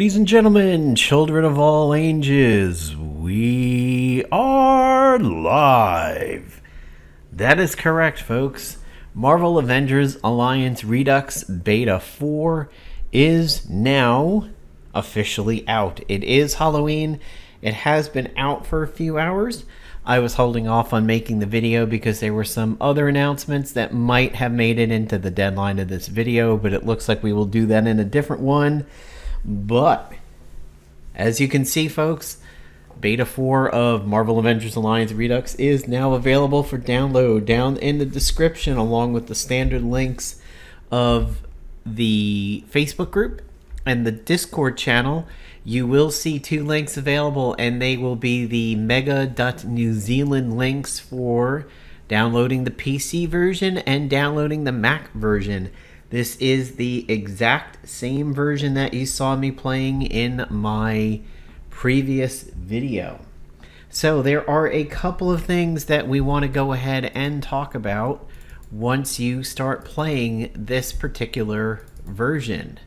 Ladies and gentlemen, children of all ages, we are live. That is correct, folks. Marvel Avengers Alliance Redux-Beta 4 is now officially out. It is Halloween. It has been out for a few hours. I was holding off on making the video because there were some other announcements that might have made it into the deadline of this video, but it looks like we will do that in a different one. But as you can see, folks, Beta 4 of Marvel Avengers Alliance Redux is now available for download. Down in the description, along with the standard links of the Facebook group and the Discord channel, you will see two links available, and they will be the Mega.New Zealand links for downloading the PC version and downloading the Mac version. This is the exact same version that you saw me playing in my previous video. So there are a couple of things that we want to go ahead and talk about once you start playing this particular version,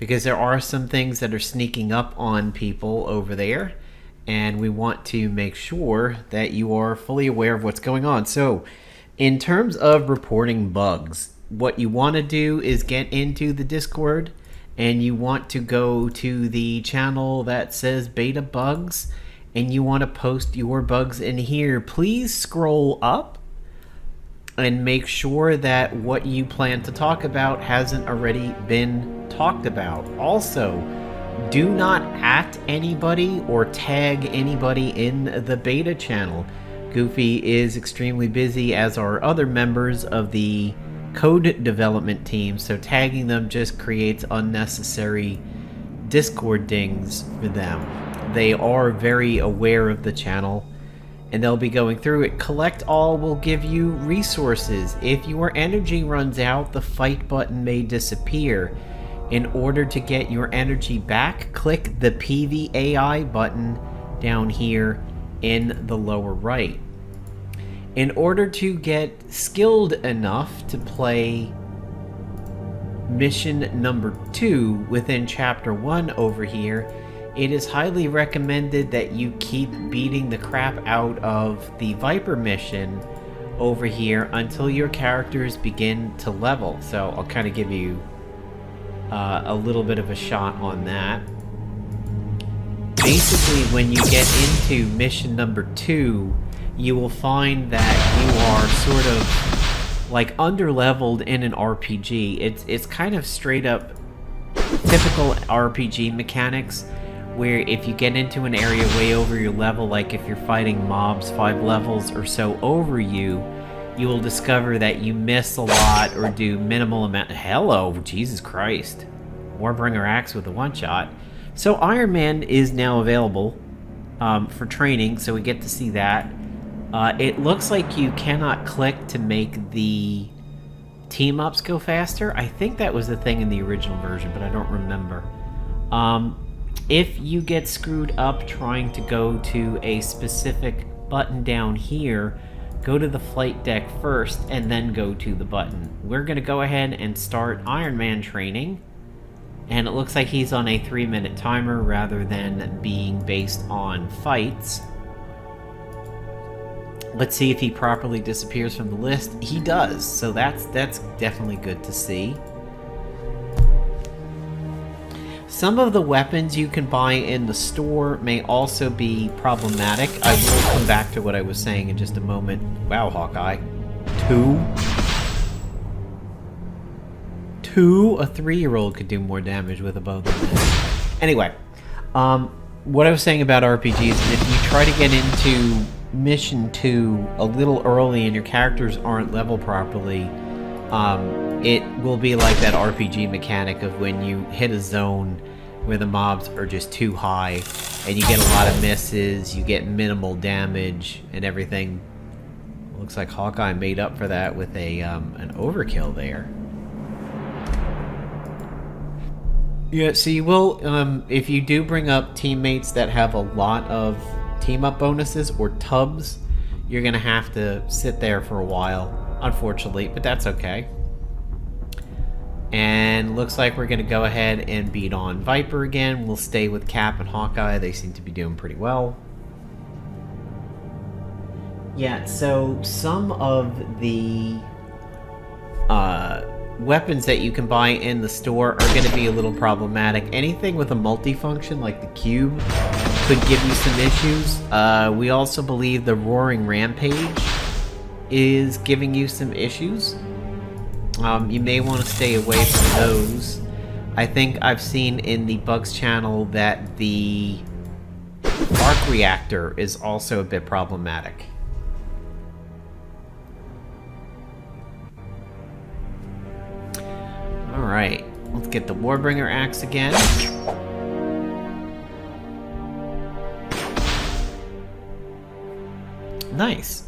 because there are some things that are sneaking up on people over there, and we want to make sure that you are fully aware of what's going on. So in terms of reporting bugs, what you want to do is get into the Discord, and you want to go to the channel that says Beta Bugs, and you want to post your bugs in here. Please scroll up and make sure that what you plan to talk about hasn't already been talked about. Also, do not @ anybody or tag anybody in the beta channel. Goofy is extremely busy, as are other members of the code development team, so tagging them just creates unnecessary Discord dings for them. They are very aware of the channel, and they'll be going through it. Collect all will give you resources. If your energy runs out, the fight button may disappear. In order to get your energy back, click the PvAI button down here in the lower right. In order to get skilled enough to play mission number 2 within chapter 1 over here, it is highly recommended that you keep beating the crap out of the Viper mission over here until your characters begin to level. So I'll kind of give you a little bit of a shot on that. Basically, when you get into mission number 2, you will find that you are sort of like under-leveled in an RPG. It's kind of straight up typical RPG mechanics, where if you get into an area way over your level, like if you're fighting mobs 5 levels or so over you, you will discover that you miss a lot or do minimal amount. Hello, Jesus Christ. Warbringer Axe with a one-shot. So Iron Man is now available for training, so we get to see that. It looks like you cannot click to make the team-ups go faster. I think that was the thing in the original version, but I don't remember. If you get screwed up trying to go to a specific button down here, go to the flight deck first and then go to the button. We're going to go ahead and start Iron Man training, and it looks like he's on a 3-minute timer rather than being based on fights. Let's see if he properly disappears from the list. He does, so that's definitely good to see. Some of the weapons you can buy in the store may also be problematic. I will come back to what I was saying in just a moment. Wow, Hawkeye. Two? A 3-year-old could do more damage with a bow than this. Anyway, what I was saying about RPGs is if you try to get into mission 2 a little early and your characters aren't leveled properly, it will be like that RPG mechanic of when you hit a zone where the mobs are just too high and you get a lot of misses, you get minimal damage and everything. Looks like Hawkeye made up for that with a an overkill there. Yeah, so you will, if you do bring up teammates that have a lot of team-up bonuses or tubs, you're going to have to sit there for a while, unfortunately, but that's okay. And looks like we're going to go ahead and beat on Viper again. We'll stay with Cap and Hawkeye. They seem to be doing pretty well. Yeah, so some of the weapons that you can buy in the store are going to be a little problematic. Anything with a multifunction, like the cube, could give you some issues. We also believe the Roaring Rampage is giving you some issues. You may want to stay away from those. I think I've seen in the bugs channel that the arc reactor is also a bit problematic. Alright, let's get the Warbringer axe again. Nice.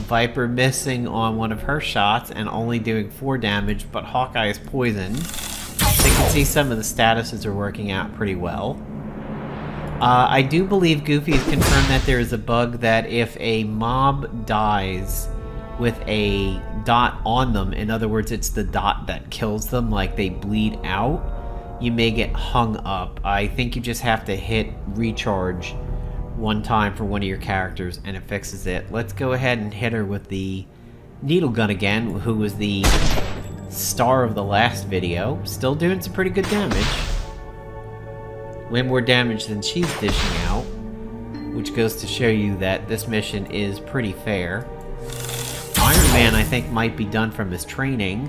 Viper missing on one of her shots and only doing 4 damage, but Hawkeye is poisoned. So you can see some of the statuses are working out pretty well. I do believe Goofy has confirmed that there is a bug that if a mob dies with a dot on them, in other words, it's the dot that kills them, like they bleed out, you may get hung up. I think you just have to hit recharge one time for one of your characters and it fixes it. Let's go ahead and hit her with the needle gun again, who was the star of the last video. Still doing some pretty good damage. Way more damage than she's dishing out, which goes to show you that this mission is pretty fair. Iron Man, I think, might be done from his training.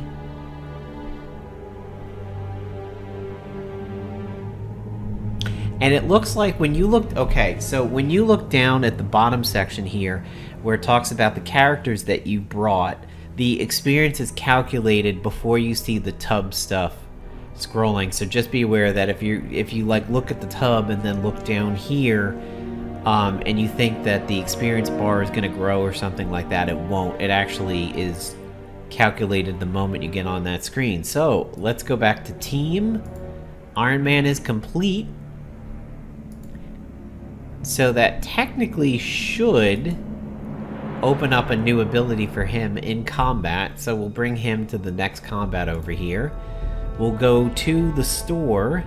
And it looks like when you look... Okay, so when you look down at the bottom section here, where it talks about the characters that you brought, the experience is calculated before you see the tub stuff scrolling. So just be aware that if you like look at the tub and then look down here, and you think that the experience bar is going to grow or something like that, it won't. It actually is calculated the moment you get on that screen. So let's go back to team. Iron Man is complete. So that technically should open up a new ability for him in combat. So we'll bring him to the next combat over here. We'll go to the store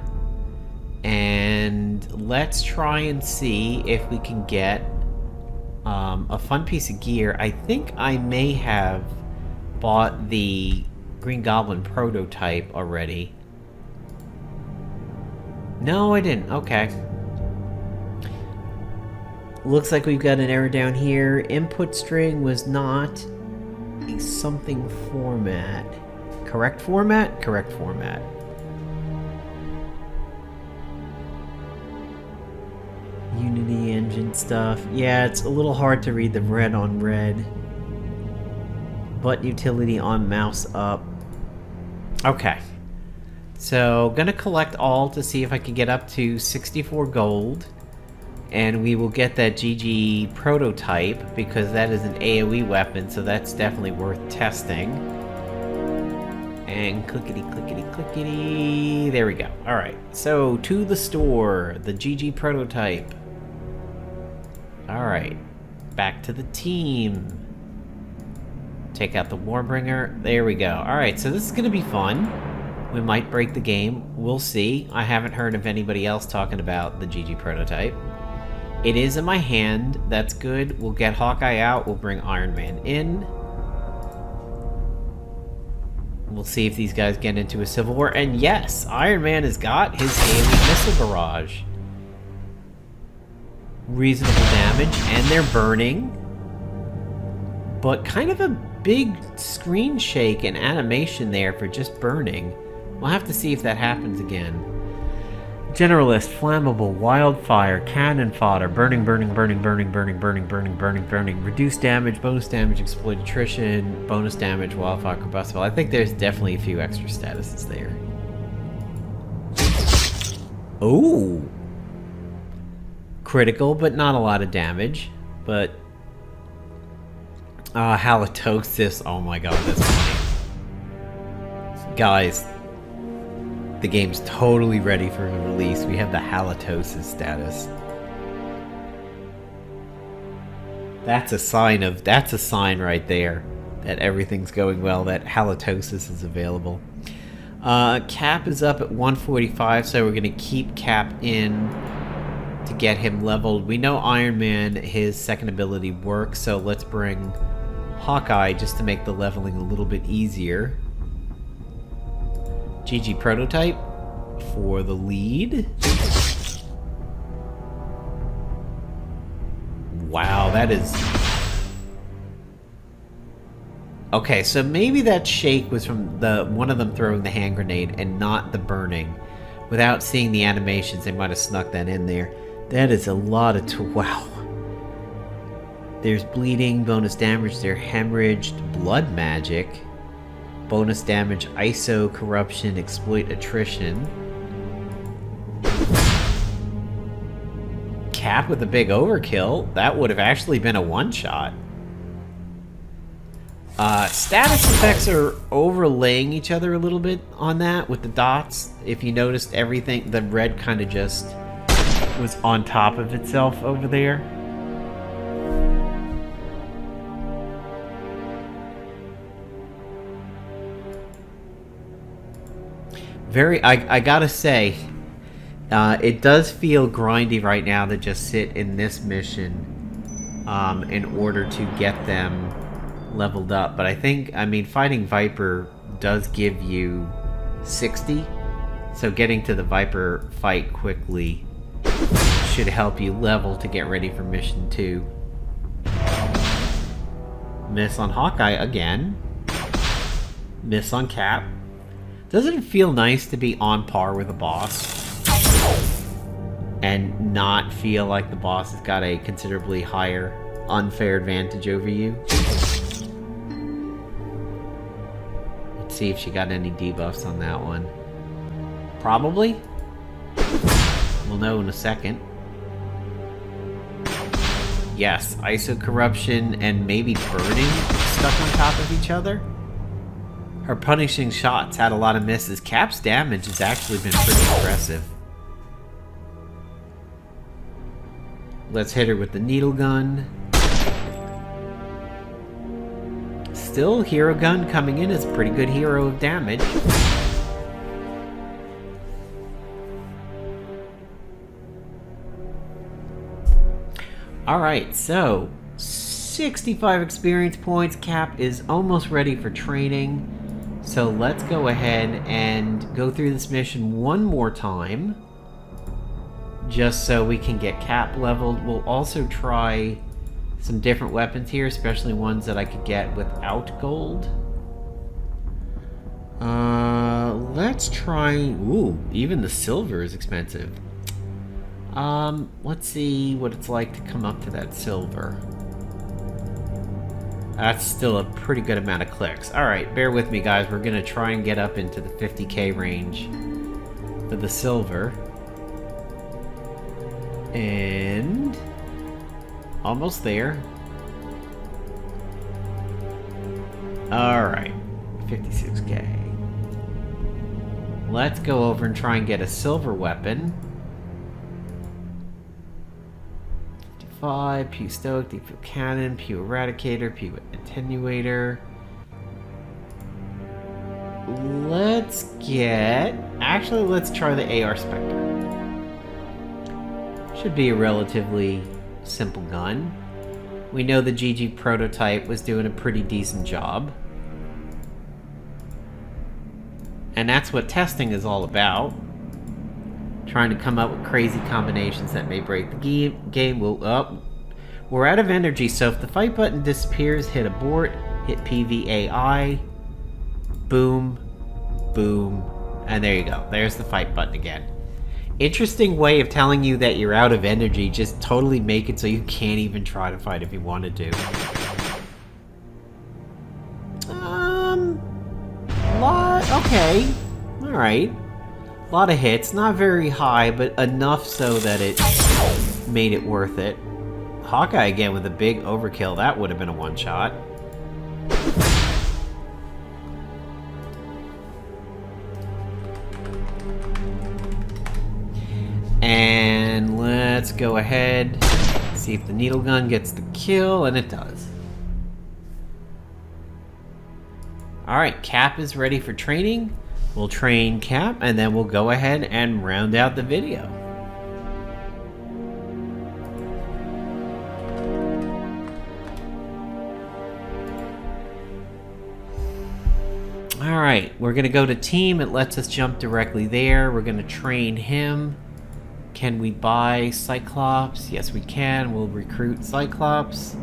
and let's try and see if we can get a fun piece of gear. I think I may have bought the Green Goblin prototype already. No, I didn't. Okay. Looks like we've got an error down here. Input string was not a something format. Correct format? Correct format. Unity engine stuff. Yeah, it's a little hard to read the red on red. Button utility on mouse up. Okay. So, gonna collect all to see if I can get up to 64 gold. And we will get that GG prototype, because that is an AoE weapon, so that's definitely worth testing. And clickety, clickety, clickety. There we go. Alright, so to the store, the GG prototype. Alright, back to the team. Take out the Warbringer. There we go. Alright, so this is going to be fun. We might break the game. We'll see. I haven't heard of anybody else talking about the GG prototype. It is in my hand. That's good. We'll get Hawkeye out. We'll bring Iron Man in. We'll see if these guys get into a civil war. And yes, Iron Man has got his AoE missile barrage. Reasonable damage, and they're burning. But kind of a big screen shake and animation there for just burning. We'll have to see if that happens again. Generalist, flammable, wildfire, cannon fodder, burning, burning, burning, burning, burning, burning, burning, burning, burning, reduced damage, bonus damage, exploit attrition, bonus damage, wildfire, combustible. I think there's definitely a few extra statuses there. Oh! Critical, but not a lot of damage. But halitosis. Oh my god, that's funny. Guys, the game's totally ready for release. We have the halitosis status. That's a sign right there that everything's going well, that halitosis is available. Cap is up at 145, so we're going to keep Cap in to get him leveled. We know Iron Man, his second ability works, so let's bring Hawkeye just to make the leveling a little bit easier. GG Prototype for the lead. Wow, that is... Okay, so maybe that shake was from one of them throwing the hand grenade and not the burning. Without seeing the animations, they might have snuck that in there. That is a lot of... Wow. There's bleeding, bonus damage, they're hemorrhaged, blood magic, bonus damage, ISO, corruption, exploit attrition. Cap with a big overkill. That would have actually been a one-shot. Status effects are overlaying each other a little bit on that with the dots. If you noticed, everything, the red kind of just was on top of itself over there. I gotta say, it does feel grindy right now to just sit in this mission in order to get them leveled up. But I mean, fighting Viper does give you 60, so getting to the Viper fight quickly should help you level to get ready for mission 2. Miss on Hawkeye again. Miss on Cap. Doesn't it feel nice to be on par with a boss and not feel like the boss has got a considerably higher unfair advantage over you? Let's see if she got any debuffs on that one. Probably. We'll know in a second. Yes, ISO corruption and maybe burning stuck on top of each other. Her punishing shots had a lot of misses. Cap's damage has actually been pretty impressive. Let's hit her with the needle gun. Still, hero gun coming in as a pretty good hero of damage. Alright, so 65 experience points. Cap is almost ready for training. So let's go ahead and go through this mission one more time, just so we can get Cap leveled. We'll also try some different weapons here, especially ones that I could get without gold. Let's try... Ooh, even the silver is expensive. Let's see what it's like to come up to that silver. That's still a pretty good amount of clicks. Alright, bear with me, guys. We're going to try and get up into the 50k range for the silver. And... almost there. Alright, 56k. Let's go over and try and get a silver weapon. 55, Pew Stoic, Deep Field Cannon, Pew Eradicator, Pew Attenuator. Let's get... Actually, let's try the AR Spectre. Should be a relatively simple gun. We know the GG Prototype was doing a pretty decent job. And that's what testing is all about. Trying to come up with crazy combinations that may break the game. We're out of energy, so if the fight button disappears, hit abort, hit PVAI, boom, boom, and there you go. There's the fight button again. Interesting way of telling you that you're out of energy. Just totally make it so you can't even try to fight if you wanted to. Okay. Alright. A lot of hits. Not very high, but enough so that it made it worth it. Hawkeye again with a big overkill. That would have been a one-shot. And let's go ahead, see if the needle gun gets the kill, and it does. Alright, Cap is ready for training. We'll train Cap, and then we'll go ahead and round out the video. Alright, we're going to go to team. It lets us jump directly there. We're going to train him. Can we buy Cyclops? Yes, we can. We'll recruit Cyclops.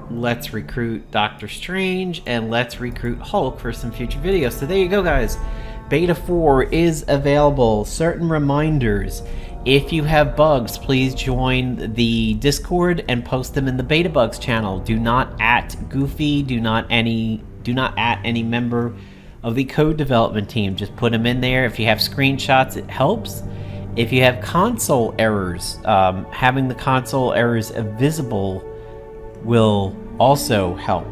Let's recruit Doctor Strange, and let's recruit Hulk for some future videos. So there you go, guys. Beta 4 is available. Certain reminders. If you have bugs, please join the Discord and post them in the Beta Bugs channel. Do not at Goofy. Do not at any member of the code development team. Just put them in there. If you have screenshots, it helps. If you have console errors, having the console errors visible will also help.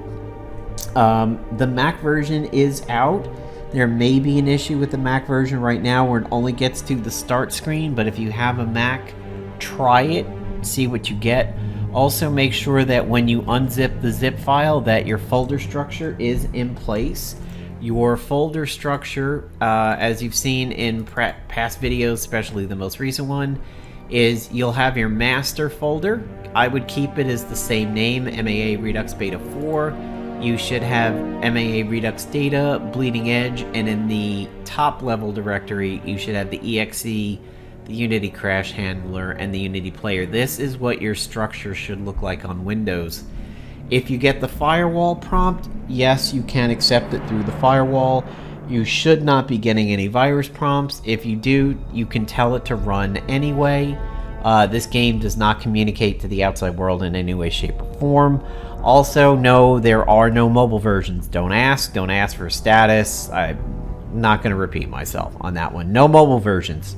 The Mac version is out. There may be an issue with the Mac version right now where it only gets to the start screen, but if you have a Mac, try it, see what you get. Also, make sure that when you unzip the zip file that your folder structure is in place. Your folder structure, as you've seen in past videos, especially the most recent one, is you'll have your master folder. I would keep it as the same name, MAA Redux-Beta 4. You should have MAA Redux Data, Bleeding Edge, and in the top level directory, you should have the EXE, the Unity Crash Handler, and the Unity Player. This is what your structure should look like on Windows. If you get the firewall prompt, yes, you can accept it through the firewall. You should not be getting any virus prompts. If you do, you can tell it to run anyway. This game does not communicate to the outside world in any way, shape, or form. Also, no, there are no mobile versions. Don't ask for status. I'm not going to repeat myself on that one. No mobile versions.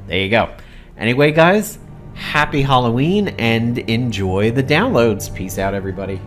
There you go. Anyway, guys, happy Halloween and enjoy the downloads. Peace out, everybody.